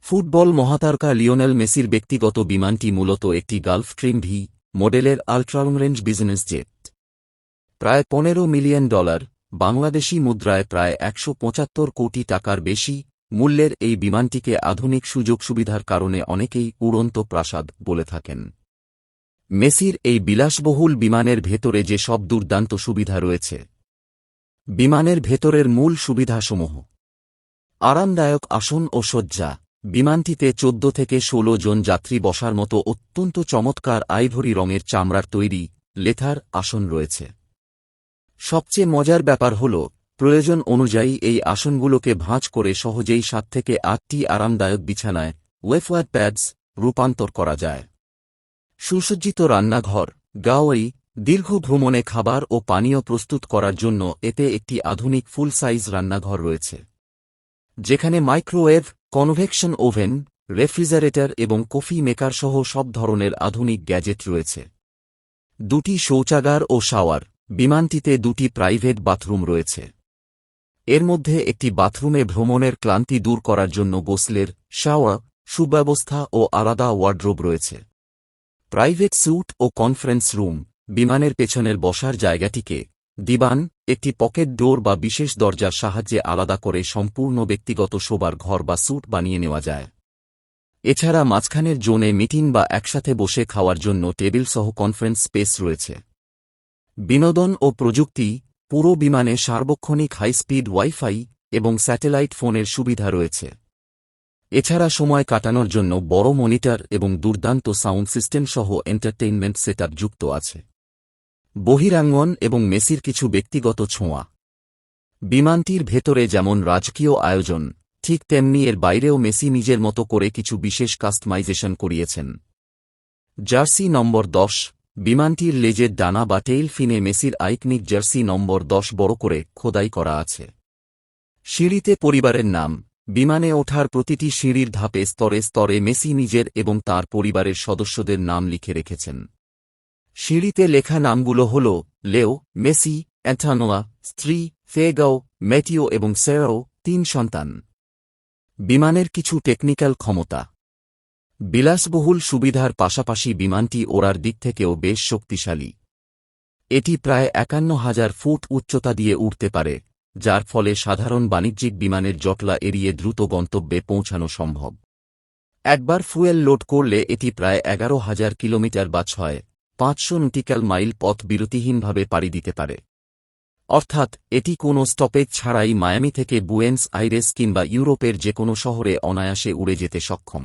Football মহাতারকা Lionel মেসির ব্যক্তিগত বিমানটি মূলত একটি গালফ স্ট্রিম ভি মডেলের আল্ট্রালং-রেঞ্জ বিজনেস জেট। প্রায় $15 মিলিয়ন, বাংলাদেশি মুদ্রায় প্রায় 175 কোটি টাকার বেশি মূল্যের এই বিমানটিকে আধুনিক সুযোগ সুবিধার কারণে অনেকেই উড়ন্ত প্রাসাদ বলে থাকেন। মেসির এই বিলাসবহুল বিমানের ভেতরে যে সব দুর্দান্ত সুবিধা রয়েছে। বিমানের ভেতরের মূল সুবিধাসমূহ: আরামদায়ক আসন ও সজ্জা। বিমানটিতে 14 থেকে 16 জন যাত্রী বসার মতো অত্যন্ত চমৎকার আইভরি রঙের চামড়ার তৈরি লেথার আসন রয়েছে। সবচেয়ে মজার ব্যাপার হল, প্রয়োজন অনুযায়ী এই আসনগুলোকে ভাঁজ করে সহজেই 7 থেকে 8টি আরামদায়ক বিছানায় ওয়েফওয়ার প্যাডস রূপান্তর করা যায়। সুসজ্জিত রান্নাঘর। গাওয়াই দীর্ঘ ভ্রমণে খাবার ও পানীয় প্রস্তুত করার জন্য এতে একটি আধুনিক ফুল সাইজ রান্নাঘর রয়েছে, যেখানে মাইক্রোওয়েভ, কনভেকশন ওভেন, রেফ্রিজারেটর এবং কফি মেকার সহ সব ধরনের আধুনিক গ্যাজেট রয়েছে। 2টি শৌচাগার ও শাওয়ার। বিমানটিতে 2টি প্রাইভেট বাথরুম রয়েছে। এর মধ্যে একটি বাথরুমে ভ্রমণের ক্লান্তি দূর করার জন্য গোসলের শাওয়ার, সুব্যবস্থা ও আলাদা ওয়ার্ড্রোব রয়েছে। প্রাইভেট স্যুট ও কনফারেন্স রুম। বিমানের পেছনের বসার জায়গাটিকে দিবান, একটি পকেট ডোর বা বিশেষ দরজার সাহায্যে আলাদা করে সম্পূর্ণ ব্যক্তিগত শোবার ঘর বা স্যুট বানিয়ে নেওয়া যায়। এছাড়া মাঝখানের জোনে মিটিং বা একসাথে বসে খাওয়ার জন্য টেবিল সহ কনফারেন্স স্পেস রয়েছে। বিনোদন ও প্রযুক্তি। পুরো বিমানে সার্বক্ষণিক হাইস্পিড ওয়াইফাই এবং স্যাটেলাইট ফোনের সুবিধা রয়েছে। এছাড়া সময় কাটানোর জন্য বড় মনিটর এবং দুর্দান্ত সাউন্ড সিস্টেম সহ এন্টারটেইনমেন্ট সেটআপ যুক্ত আছে। বহিরাঙ্গন এবং মেসির কিছু ব্যক্তিগত ছোঁয়া। বিমানটির ভেতরে যেমন রাজকীয় আয়োজন, ঠিক তেমনি এর বাইরেও মেসি নিজের মতো করে কিছু বিশেষ কাস্টমাইজেশন করিয়েছেন। জার্সি নম্বর 10। বিমানটির লেজের ডানা বা টেইল ফিনে মেসির আইকনিক জার্সি নম্বর 10 বড় করে খোদাই করা আছে। সিঁড়িতে পরিবারের নাম। বিমানে ওঠার প্রতিটি সিঁড়ির ধাপে স্তরে স্তরে মেসি নিজের এবং তাঁর পরিবারের সদস্যদের নাম লিখে রেখেছেন। সিঁড়িতে লেখা নামগুলো হল লেও, মেসি, অ্যান্টনোয়া, স্ত্রী ফেগাও, ম্যাটিও এবং সেরাও, 3 সন্তান। বিমানের কিছু টেকনিক্যাল ক্ষমতা। বিলাসবহুল সুবিধার পাশাপাশি বিমানটি ওড়ার দিক থেকেও বেশ শক্তিশালী। এটি প্রায় 51,000 ফুট উচ্চতা দিয়ে উড়তে পারে, যার ফলে সাধারণ বাণিজ্যিক বিমানের জটলা এড়িয়ে দ্রুত গন্তব্যে পৌঁছানো সম্ভব। একবার ফুয়েল লোড করলে এটি প্রায় 11,000 কিলোমিটার বা 6,500 নটিক্যাল মাইল পথ বিরতিহীনভাবে পাড়ি দিতে পারে। অর্থাৎ এটি কোনো স্টপেজ ছাড়াই মায়ামি থেকে বুয়েন্স আইরেস কিংবা ইউরোপের যে কোনো শহরে অনায়াসে উড়ে যেতে সক্ষম।